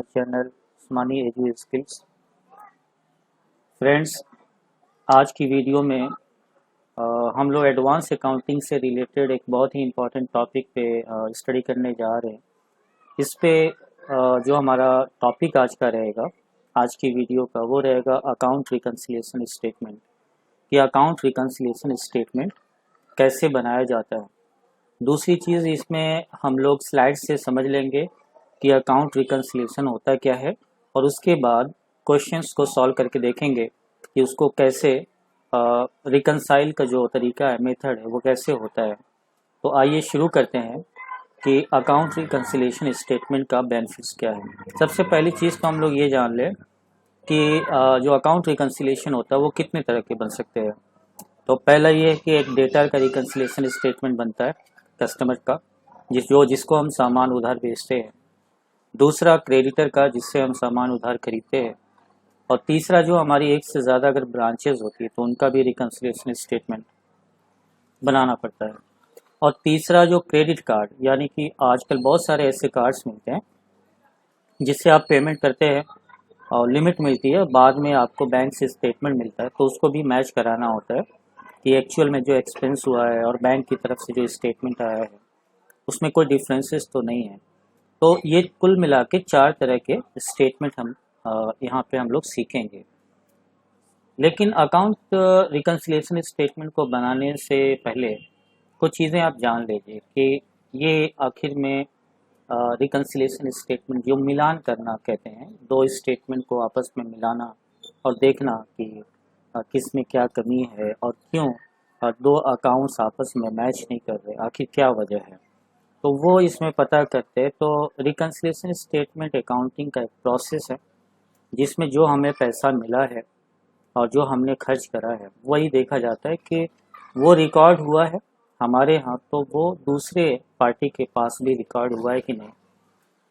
My channel Usmani edu skills. Friends, आज की video में हम लोग एडवांस अकाउंटिंग से रिलेटेड एक बहुत ही इम्पोर्टेंट टॉपिक पे स्टडी करने जा रहे हैं। इस पे जो हमारा टॉपिक आज का रहेगा, आज की वीडियो का, वो रहेगा अकाउंट रिकन्सिलिएशन स्टेटमेंट। कि अकाउंट रिकन्सिलिएशन स्टेटमेंट कैसे बनाया जाता है। दूसरी चीज़, इसमें हम लोग स्लाइड से समझ लेंगे कि अकाउंट रिकन्सिलिएशन होता क्या है, और उसके बाद क्वेश्चंस को सॉल्व करके देखेंगे कि उसको कैसे रिकन्साइल का जो तरीका है, मेथड है, वो कैसे होता है। तो आइए शुरू करते हैं कि अकाउंट रिकन्सिलिएशन स्टेटमेंट का बेनिफिट्स क्या है। सबसे पहली चीज़ तो हम लोग ये जान लें कि जो अकाउंट रिकन्सिलिएशन होता है वो कितने तरह के बन सकते हैं। तो पहला ये है कि एक डेटर का रिकन्सिलिएशन स्टेटमेंट बनता है कस्टमर का, जिसको हम सामान उधार बेचते हैं। दूसरा क्रेडिटर का, जिससे हम सामान उधार खरीदते हैं। और तीसरा जो हमारी एक से ज़्यादा अगर ब्रांचेज होती है तो उनका भी रिकन्सिलिएशन स्टेटमेंट बनाना पड़ता है। और तीसरा जो क्रेडिट कार्ड, यानी कि आजकल बहुत सारे ऐसे कार्ड्स मिलते हैं जिससे आप पेमेंट करते हैं और लिमिट मिलती है, बाद में आपको बैंक से स्टेटमेंट मिलता है, तो उसको भी मैच कराना होता है कि एक्चुअल में जो एक्सपेंस हुआ है और बैंक की तरफ से जो स्टेटमेंट आया है उसमें कोई डिफरेंसेस तो नहीं है। तो ये कुल मिला के 4 तरह के स्टेटमेंट हम यहाँ पे हम लोग सीखेंगे। लेकिन अकाउंट रिकन्सिलिएशन स्टेटमेंट को बनाने से पहले कुछ चीज़ें आप जान लीजिए कि ये आखिर में रिकन्सिलिएशन स्टेटमेंट, जो मिलान करना कहते हैं, दो स्टेटमेंट को आपस में मिलाना और देखना कि किस में क्या कमी है और क्यों दो अकाउंट्स आपस में मैच नहीं कर रहे, आखिर क्या वजह है, तो वो इसमें पता करते हैं। तो रिकन्सिलिएशन स्टेटमेंट अकाउंटिंग का एक प्रोसेस है जिसमें जो हमें पैसा मिला है और जो हमने खर्च करा है वही देखा जाता है कि वो रिकॉर्ड हुआ है हमारे यहाँ, तो वो दूसरे पार्टी के पास भी रिकॉर्ड हुआ है कि नहीं।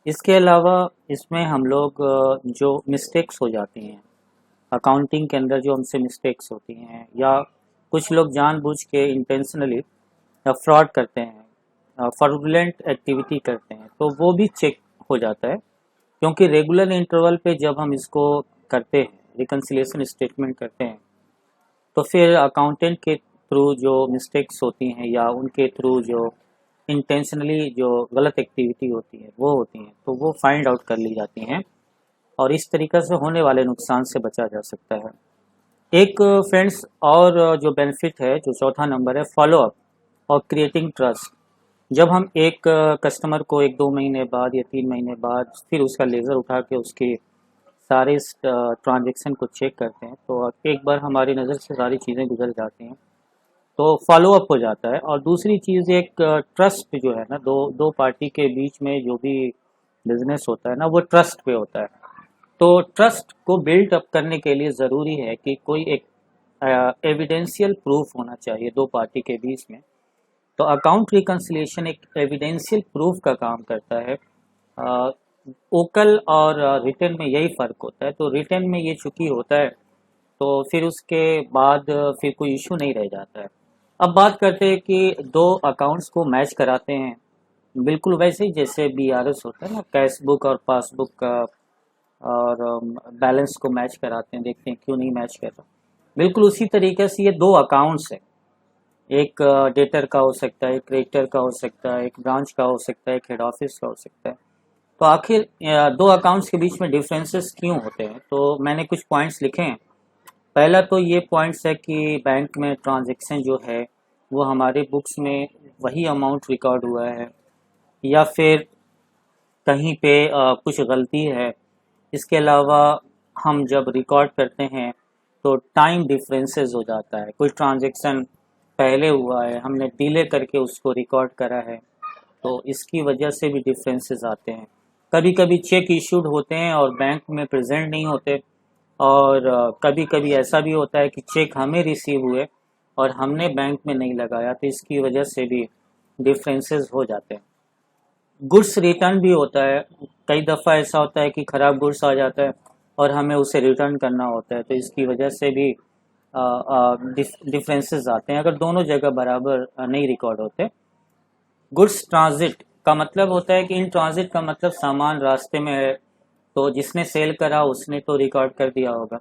इसके अलावा इसमें हम लोग जो मिस्टेक्स हो जाती हैं अकाउंटिंग के अंदर, जो हमसे मिस्टेक्स होती हैं, या कुछ लोग जानबूझ के इंटेंशनली या फ्रॉड करते हैं, फ्रॉडुलेंट एक्टिविटी करते हैं, तो वो भी चेक हो जाता है। क्योंकि रेगुलर इंटरवल पे जब हम इसको करते हैं, रिकन्सिलिएशन स्टेटमेंट करते हैं, तो फिर अकाउंटेंट के थ्रू जो मिस्टेक्स होती हैं या उनके थ्रू जो इंटेंशनली जो गलत एक्टिविटी होती है वो होती हैं, तो वो फाइंड आउट कर ली जाती हैं और इस तरीक़े से होने वाले नुकसान से बचा जा सकता है। एक फ्रेंड्स और जो बेनिफिट है, जो चौथा नंबर है, फॉलो अप और क्रिएटिंग ट्रस्ट। जब हम एक कस्टमर को 1-2 महीने बाद या 3 महीने बाद फिर उसका लेज़र उठा के उसके सारे ट्रांजेक्शन को चेक करते हैं, तो एक बार हमारी नज़र से सारी चीज़ें गुजर जाती हैं, तो फॉलो अप हो जाता है। और दूसरी चीज़, एक ट्रस्ट जो है ना, दो पार्टी के बीच में जो भी बिजनेस होता है ना, वो ट्रस्ट पे होता है। तो ट्रस्ट को बिल्ड अप करने के लिए ज़रूरी है कि कोई एक एविडेंशियल प्रूफ होना चाहिए दो पार्टी के बीच में। तो अकाउंट रिकन्सिलिएशन एक एविडेंशियल प्रूफ का काम करता है। ओकल और रिटन में यही फ़र्क होता है। तो रिटन में ये चूंकि होता है तो फिर उसके बाद फिर कोई इशू नहीं रह जाता है। अब बात करते हैं कि दो अकाउंट्स को मैच कराते हैं, बिल्कुल वैसे ही जैसे बीआरएस होता है ना, कैश बुक और पासबुक का, और बैलेंस को मैच कराते हैं, देखते हैं क्यों नहीं मैच कर रहा। बिल्कुल उसी तरीके से ये दो अकाउंट्स है, एक डेटर का हो सकता है, एक क्रेडिटर का हो सकता है, एक ब्रांच का हो सकता है, एक हेड ऑफिस का हो सकता है। तो आखिर दो अकाउंट्स के बीच में डिफरेंसेस क्यों होते हैं, तो मैंने कुछ पॉइंट्स लिखे हैं। पहला तो ये पॉइंट्स है कि बैंक में ट्रांजैक्शन जो है वो हमारे बुक्स में वही अमाउंट रिकॉर्ड हुआ है या फिर कहीं पे कुछ गलती है। इसके अलावा हम जब रिकॉर्ड करते हैं तो टाइम डिफरेंसेस हो जाता है, कोई ट्रांजैक्शन पहले हुआ है, हमने डिले करके उसको रिकॉर्ड करा है, तो इसकी वजह से भी डिफरेंसेस आते हैं। कभी कभी चेक इशूड होते हैं और बैंक में प्रेजेंट नहीं होते, और कभी कभी ऐसा भी होता है कि चेक हमें रिसीव हुए और हमने बैंक में नहीं लगाया, तो इसकी वजह से भी डिफरेंसेस हो जाते हैं। गुड्स रिटर्न भी होता है, कई दफ़ा ऐसा होता है कि ख़राब गुड्स आ जाता है और हमें उसे रिटर्न करना होता है, तो इसकी वजह से भी डिफरेंसेस आते हैं अगर दोनों जगह बराबर नहीं रिकॉर्ड होते। गुड्स ट्रांजिट का मतलब होता है कि इन ट्रांजिट का मतलब सामान रास्ते में है तो जिसने सेल करा उसने तो रिकॉर्ड कर दिया होगा,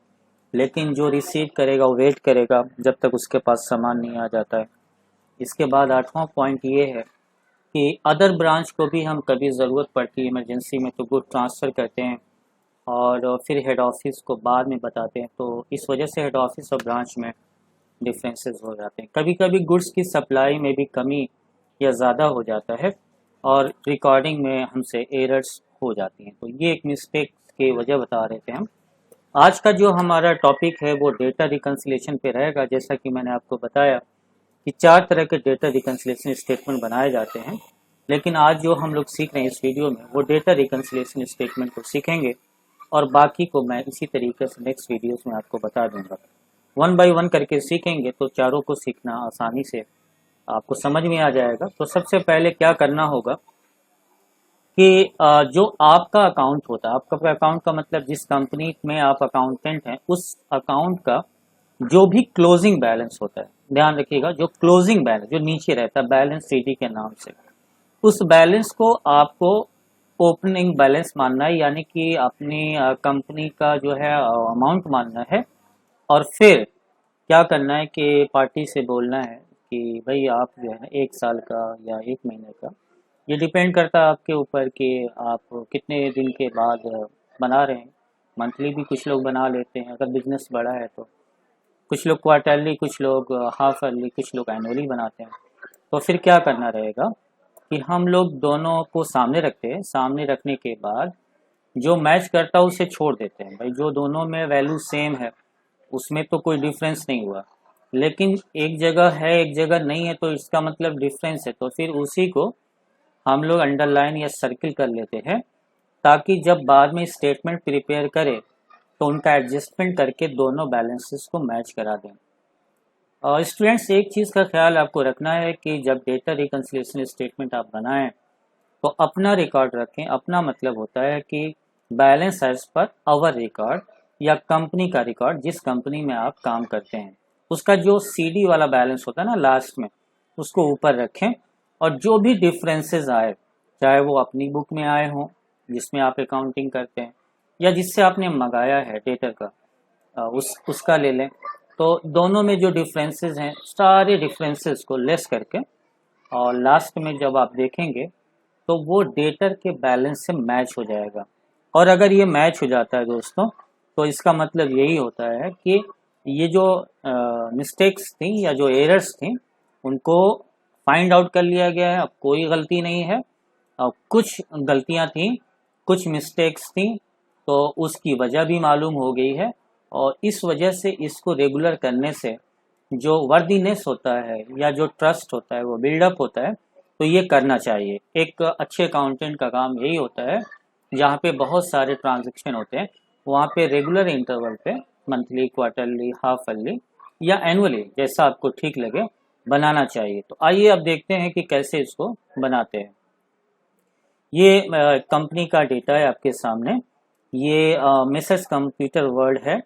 लेकिन जो रिसीव करेगा वो वेट करेगा जब तक उसके पास सामान नहीं आ जाता है। इसके बाद 8वां पॉइंट ये है कि अदर ब्रांच को भी हम कभी ज़रूरत पड़ती है इमरजेंसी में तो गुड ट्रांसफ़र करते हैं और फिर हेड ऑफिस को बाद में बताते हैं, तो इस वजह से हेड ऑफिस और ब्रांच में डिफरेंसेस हो जाते हैं। कभी कभी गुड्स की सप्लाई में भी कमी या ज़्यादा हो जाता है और रिकॉर्डिंग में हमसे एरर्स हो जाती हैं, तो ये एक मिस्टेक की वजह बता रहे थे हम। आज का जो हमारा टॉपिक है वो डेटा रिकन्सिलेशन पे रहेगा। जैसा कि मैंने आपको बताया कि 4 तरह के डेटा रिकन्सिलेशन स्टेटमेंट बनाए जाते हैं, लेकिन आज जो हम लोग सीख रहे हैं इस वीडियो में वो डेटा रिकन्सिलेशन स्टेटमेंट को सीखेंगे और बाकी को मैं इसी तरीके से नेक्स्ट वीडियोस में आपको बता दूंगा। 1 बाय 1 करके सीखेंगे तो चारों को सीखना आसानी से आपको समझ में आ जाएगा। तो सबसे पहले क्या करना होगा कि जो आपका अकाउंट होता है, आपका अकाउंट का मतलब जिस कंपनी में आप अकाउंटेंट हैं उस अकाउंट का जो भी क्लोजिंग बैलेंस होता है, ध्यान रखिएगा, जो क्लोजिंग बैलेंस जो नीचे रहता है बैलेंस सीडी के नाम से, उस बैलेंस को आपको ओपनिंग बैलेंस मानना है, यानी कि अपनी कंपनी का जो है अमाउंट मानना है। और फिर क्या करना है कि पार्टी से बोलना है कि भाई आप जो है ना 1 साल का या 1 महीने का, ये डिपेंड करता है आपके ऊपर कि आप कितने दिन के बाद बना रहे हैं। मंथली भी कुछ लोग बना लेते हैं अगर बिजनेस बड़ा है तो, कुछ लोग क्वार्टरली, कुछ लोग हाफ अर्ली, कुछ लोग एनुअली बनाते हैं। तो फिर क्या करना रहेगा कि हम लोग दोनों को सामने रखते हैं, सामने रखने के बाद जो मैच करता है उसे छोड़ देते हैं। भाई जो दोनों में वैल्यू सेम है उसमें तो कोई डिफरेंस नहीं हुआ, लेकिन एक जगह है एक जगह नहीं है तो इसका मतलब डिफरेंस है, तो फिर उसी को हम लोग अंडरलाइन या सर्किल कर लेते हैं ताकि जब बाद में स्टेटमेंट प्रिपेयर करें तो उनका एडजस्टमेंट करके दोनों बैलेंसेस को मैच करा दें। और स्टूडेंट्स एक चीज़ का ख्याल आपको रखना है कि जब डेटा रिकन्सिलिएशन स्टेटमेंट आप बनाएं तो अपना रिकॉर्ड रखें। अपना मतलब होता है कि balance as per our record या कंपनी का रिकॉर्ड, जिस कंपनी में आप काम करते हैं उसका जो सीडी वाला बैलेंस होता है ना लास्ट में, उसको ऊपर रखें। और जो भी डिफरेंसेस आए, चाहे वो अपनी बुक में आए हों जिसमें आप अकाउंटिंग करते हैं या जिससे आपने मंगाया है डेटा का, उसका ले लें। तो दोनों में जो डिफरेंसेस हैं सारे डिफरेंसेस को लेस करके और लास्ट में जब आप देखेंगे तो वो डेटर के बैलेंस से मैच हो जाएगा। और अगर ये मैच हो जाता है दोस्तों तो इसका मतलब यही होता है कि ये जो मिस्टेक्स थी या जो एरर्स थी उनको फाइंड आउट कर लिया गया है, अब कोई गलती नहीं है। अब कुछ गलतियां थी, कुछ मिस्टेक्स थी, तो उसकी वजह भी मालूम हो गई है और इस वजह से इसको रेगुलर करने से जो वर्दीनेस होता है या जो ट्रस्ट होता है वो बिल्डअप होता है। तो ये करना चाहिए। एक अच्छे अकाउंटेंट का काम यही होता है, जहाँ पे बहुत सारे ट्रांजैक्शन होते हैं वहाँ पे रेगुलर इंटरवल पे मंथली, क्वार्टरली, हाफ अर्ली या एनुअली, जैसा आपको ठीक लगे, बनाना चाहिए। तो आइए अब देखते हैं कि कैसे इसको बनाते हैं। ये कंपनी का डेटा है आपके सामने। ये मिसेस कंप्यूटर वर्ल्ड है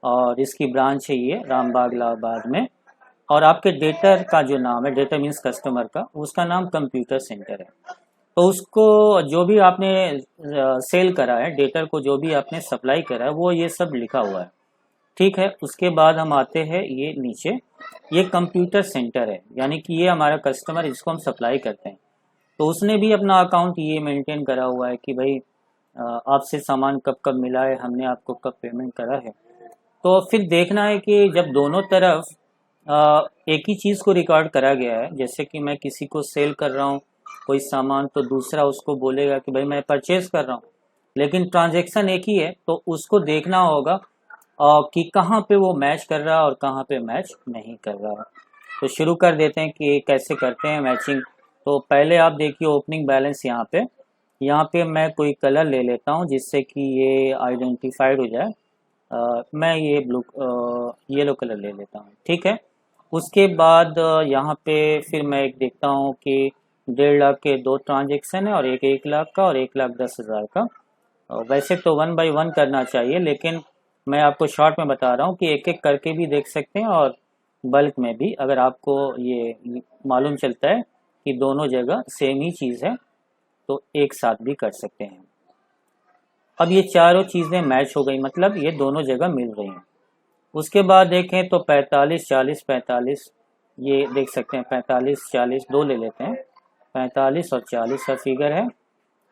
और इसकी ब्रांच है ये रामबाग इलाहाबाद में। और आपके डेटर का जो नाम है, डेटा मीन्स कस्टमर का, उसका नाम कंप्यूटर सेंटर है। तो उसको जो भी आपने सेल करा है, डेटर को जो भी आपने सप्लाई करा है वो ये सब लिखा हुआ है, ठीक है। उसके बाद हम आते हैं ये नीचे, ये कंप्यूटर सेंटर है, यानी कि ये हमारा कस्टमर जिसको हम सप्लाई करते हैं। तो उसने भी अपना अकाउंट ये मेंटेन करा हुआ है कि भाई आपसे सामान कब कब मिला है, हमने आपको कब पेमेंट करा है। तो फिर देखना है कि जब दोनों तरफ एक ही चीज़ को रिकॉर्ड करा गया है, जैसे कि मैं किसी को सेल कर रहा हूँ कोई सामान तो दूसरा उसको बोलेगा कि भाई मैं परचेज कर रहा हूँ, लेकिन ट्रांजैक्शन एक ही है, तो उसको देखना होगा कि कहाँ पे वो मैच कर रहा है और कहाँ पे मैच नहीं कर रहा है। तो शुरू कर देते हैं कि कैसे करते हैं मैचिंग। तो पहले आप देखिए ओपनिंग बैलेंस यहाँ पे मैं कोई कलर ले लेता हूँ जिससे कि ये आइडेंटिफाइड हो जाए। मैं ये येलो कलर ले लेता हूँ, ठीक है। उसके बाद यहाँ पे फिर मैं एक देखता हूँ कि 1.5 लाख के 2 ट्रांजेक्शन है और एक 1 लाख का और 1,10,000 का। वैसे तो 1 बाय 1 करना चाहिए, लेकिन मैं आपको शॉर्ट में बता रहा हूँ कि एक एक करके भी देख सकते हैं और बल्क में भी, अगर आपको ये मालूम चलता है कि दोनों जगह सेम ही चीज़ है तो एक साथ भी कर सकते हैं। अब ये चारों चीज़ें मैच हो गई, मतलब ये दोनों जगह मिल रही हैं। उसके बाद देखें तो 45 40 45, ये देख सकते हैं 45 40 दो ले लेते हैं, 45 और 40 का फिगर है।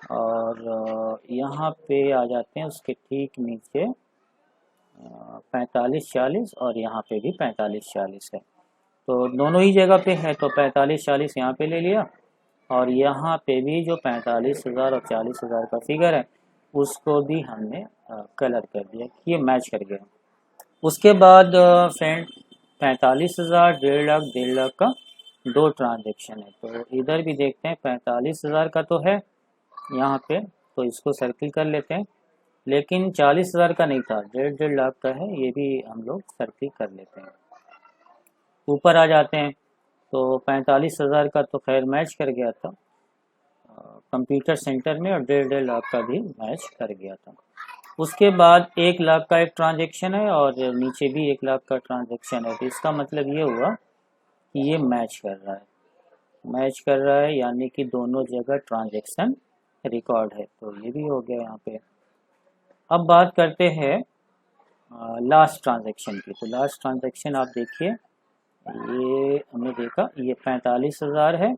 और यहाँ पे आ जाते हैं उसके ठीक नीचे 45 40, और यहाँ पे भी 45 40 है। तो दोनों ही जगह पे है, तो 45 40 यहाँ पे ले लिया, और यहाँ पे भी जो 45,000 और 40,000 का फिगर है उसको भी हमने कलर कर दिया कि ये मैच कर गया। उसके बाद फ्रेंड 45,000, 1.5 लाख, 1.5 लाख का दो ट्रांजेक्शन है, तो इधर भी देखते हैं 45,000 का तो है यहाँ पे, तो इसको सर्किल कर लेते हैं। लेकिन 40,000 का नहीं था, 1.5 लाख का है, ये भी हम लोग सर्किल कर लेते हैं। ऊपर आ जाते हैं तो 45,000 का तो खैर मैच कर गया था कंप्यूटर सेंटर में, और 1.5 लाख का भी मैच कर गया था। उसके बाद 1 लाख का एक ट्रांजेक्शन है और नीचे भी 1 लाख का ट्रांजेक्शन है, तो इसका मतलब ये हुआ कि ये मैच कर रहा है, मैच कर रहा है, यानी कि दोनों जगह ट्रांजेक्शन रिकॉर्ड है, तो ये भी हो गया यहाँ पे। अब बात करते हैं लास्ट ट्रांजेक्शन की। तो लास्ट ट्रांजेक्शन आप देखिए, ये हमने देखा ये 45,000 है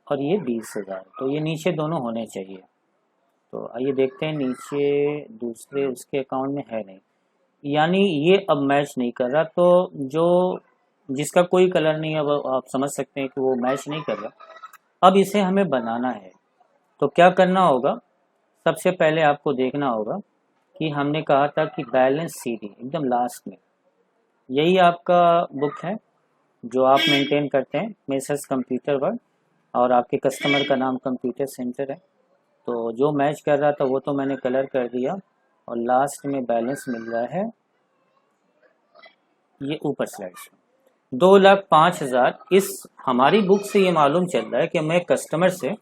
और ये 20,000, तो ये नीचे दोनों होने चाहिए। तो आइए देखते हैं, नीचे दूसरे उसके अकाउंट में है नहीं, यानी ये अब मैच नहीं कर रहा। तो जो जिसका कोई कलर नहीं है, अब आप समझ सकते हैं कि वो मैच नहीं कर रहा। अब इसे हमें बनाना है, तो क्या करना होगा, सबसे पहले आपको देखना होगा कि हमने कहा था कि बैलेंस सीडी एकदम लास्ट में, यही आपका बुक है जो आप मेंटेन करते हैं, मेसर्स कंप्यूटर वर्ल्ड, और आपके कस्टमर का नाम कंप्यूटर सेंटर है। तो जो मैच कर रहा था वो तो मैंने कलर कर दिया, और लास्ट में बैलेंस मिल रहा है ये ऊपर स्लाइड्स में 2,05,000। इस हमारी बुक से ये मालूम चल रहा है कि हमें कस्टमर से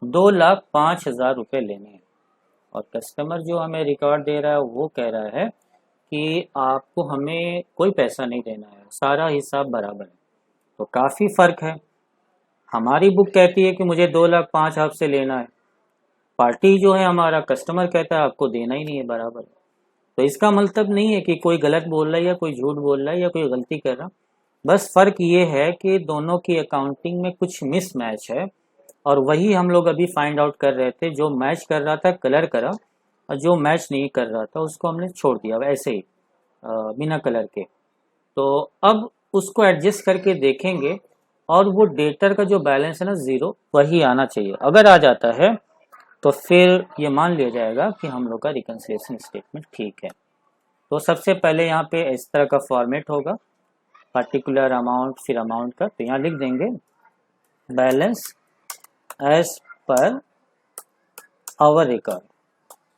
2,05,000 रुपये लेने हैं, और कस्टमर जो हमें रिकॉर्ड दे रहा है वो कह रहा है कि आपको हमें कोई पैसा नहीं देना है, सारा हिसाब बराबर है। तो काफ़ी फ़र्क है, हमारी बुक कहती है कि मुझे 2,05,000 आपसे लेना है, पार्टी जो है हमारा कस्टमर कहता है आपको देना ही नहीं है बराबर। तो इसका मतलब नहीं है कि कोई गलत बोल रहा है या कोई झूठ बोल रहा है या कोई गलती कर रहा, बस फर्क ये है कि दोनों की अकाउंटिंग में कुछ मिस मैच है, और वही हम लोग अभी फाइंड आउट कर रहे थे। जो मैच कर रहा था कलर करा, और जो मैच नहीं कर रहा था उसको हमने छोड़ दिया वैसे ही बिना कलर के। तो अब उसको एडजस्ट करके देखेंगे, और वो डेटर का जो बैलेंस है ना 0 वही आना चाहिए। अगर आ जाता है तो फिर ये मान लिया जाएगा कि हम लोग का रिकन्सिलिएशन स्टेटमेंट ठीक है। तो सबसे पहले यहाँ पे इस तरह का फॉर्मेट होगा, पर्टिकुलर अमाउंट फिर अमाउंट का, तो यहाँ लिख देंगे balance as per our record,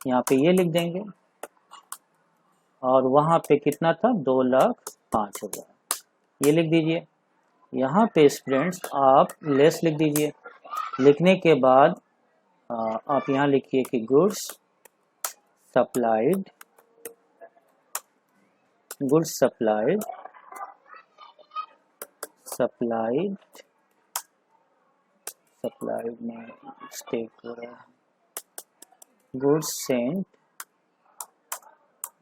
यहाँ पे ये लिख देंगे, और वहाँ पे कितना था 2,05,000 ये लिख दीजिए। यहाँ पे स्टूडेंट्स आप लेस लिख दीजिए। लिखने के बाद आप यहाँ लिखिए कि goods supplied, goods supplied, supplied, supplied में मिस्टेक हो रहा है, goods Saint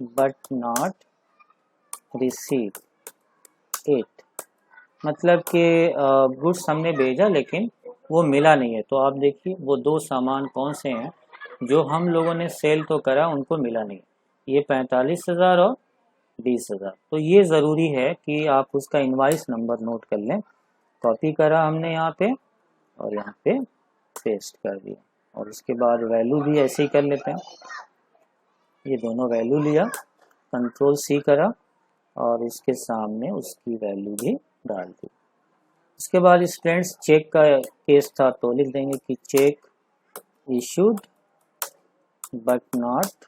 but not receive it, मतलब कि गुड्स हमने भेजा लेकिन वो मिला नहीं है। तो आप देखिए वो दो सामान कौन से हैं जो हम लोगों ने सेल तो करा उनको मिला नहीं, ये 45,000 और 20,000। तो ये ज़रूरी है कि आप उसका इनवाइस नंबर नोट कर लें। कॉपी करा हमने यहाँ पे और यहाँ पे पेस्ट कर दिया, और उसके बाद वैल्यू भी ऐसे ही कर लेते हैं। ये दोनों वैल्यू लिया, कंट्रोल सी करा, और इसके सामने उसकी वैल्यू भी डाल दी। इसके बाद स्टूडेंट्स चेक का केस था, तो लिख देंगे कि check issued but not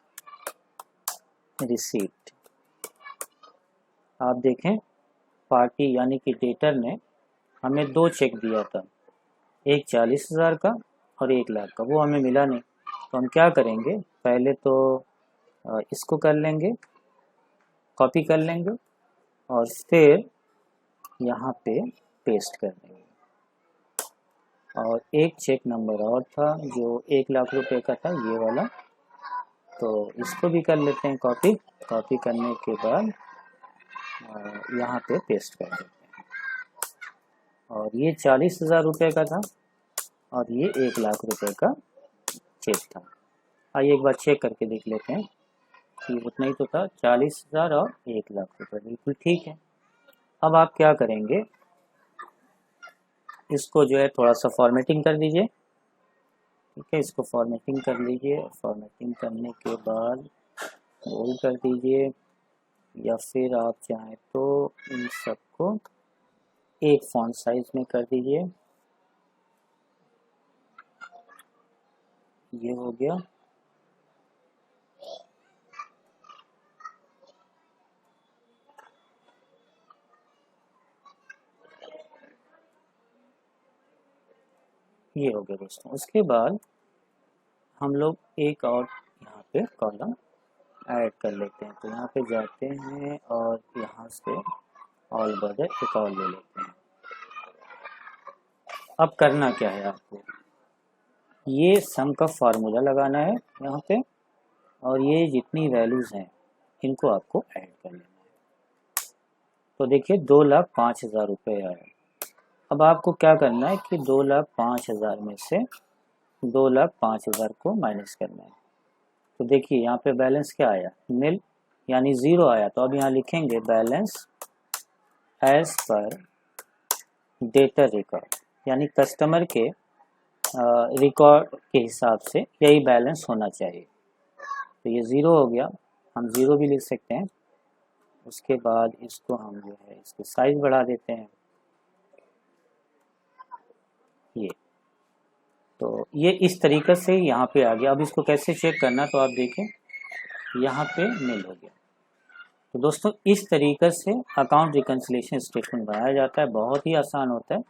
received. आप देखें पार्टी यानी कि डेटर ने हमें दो चेक दिया था, एक 40,000 का और 1 लाख का, वो हमें मिला नहीं। तो हम क्या करेंगे, पहले तो इसको कर लेंगे, कॉपी कर लेंगे, और फिर यहाँ पे पेस्ट कर देंगे। और एक चेक नंबर और था जो 1 लाख रुपए का था, ये वाला, तो इसको भी कर लेते हैं कॉपी। कॉपी करने के बाद यहाँ पे पेस्ट कर देते हैं। और ये 40,000 रुपये का था और ये 1,00,000 रुपये का चेक था। आइए एक बार चेक करके देख लेते हैं कि उतना ही तो था, 40,000 और 1,00,000 रुपये, बिल्कुल ठीक है। अब आप क्या करेंगे, इसको जो है थोड़ा सा फॉर्मेटिंग कर दीजिए। ठीक है, इसको फॉर्मेटिंग कर लीजिए। फॉर्मेटिंग करने के बाद बोल्ड कर दीजिए, या फिर आप चाहें तो इन सबको एक फॉन्ट साइज में कर दीजिए। ये हो गया। ये हो गया दोस्तों। उसके बाद हम लोग एक और यहाँ पे कॉलम ऐड कर लेते हैं। तो यहाँ पे जाते हैं और यहाँ से ऑल बदर एक और ले लेते हैं। अब करना क्या है आपको, ये सम का फार्मूला लगाना है यहाँ पे, और ये जितनी वैल्यूज़ हैं इनको आपको ऐड कर लेना है। तो देखिए 2,05,000 रुपये आया। अब आपको क्या करना है कि 2,05,000 में से 2,05,000 को माइनस करना है। तो देखिए यहाँ पे बैलेंस क्या आया, नील, यानी ज़ीरो आया। तो अब यहाँ लिखेंगे balance as per debtor record, यानी कस्टमर के रिकॉर्ड के हिसाब से यही बैलेंस होना चाहिए। तो ये ज़ीरो हो गया, हम ज़ीरो भी लिख सकते हैं। उसके बाद इसको हम जो है इसकी साइज बढ़ा देते हैं। ये तो ये इस तरीके से यहाँ पे आ गया। अब इसको कैसे चेक करना, तो आप देखें यहाँ पे नील हो गया। तो दोस्तों इस तरीके से अकाउंट रिकन्सिलिएशन स्टेटमेंट बनाया जाता है, बहुत ही आसान होता है।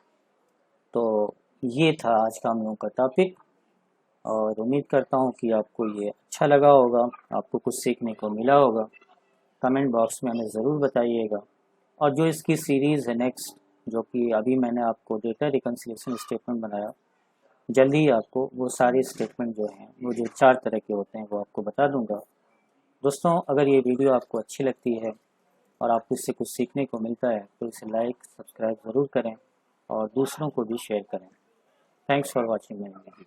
तो ये था आज का हम लोगों का टॉपिक, और उम्मीद करता हूँ कि आपको ये अच्छा लगा होगा, आपको कुछ सीखने को मिला होगा। कमेंट बॉक्स में हमें ज़रूर बताइएगा। और जो इसकी सीरीज़ है नेक्स्ट, जो कि अभी मैंने आपको डेटा रिकन्सिलिएशन स्टेटमेंट बनाया, जल्दी ही आपको वो सारे स्टेटमेंट जो हैं, वो जो 4 तरह के होते हैं, वो आपको बता दूंगा। दोस्तों अगर ये वीडियो आपको अच्छी लगती है और आपको इससे कुछ सीखने को मिलता है तो इसे लाइक सब्सक्राइब ज़रूर करें और दूसरों को भी शेयर करें। Thanks for watching my video.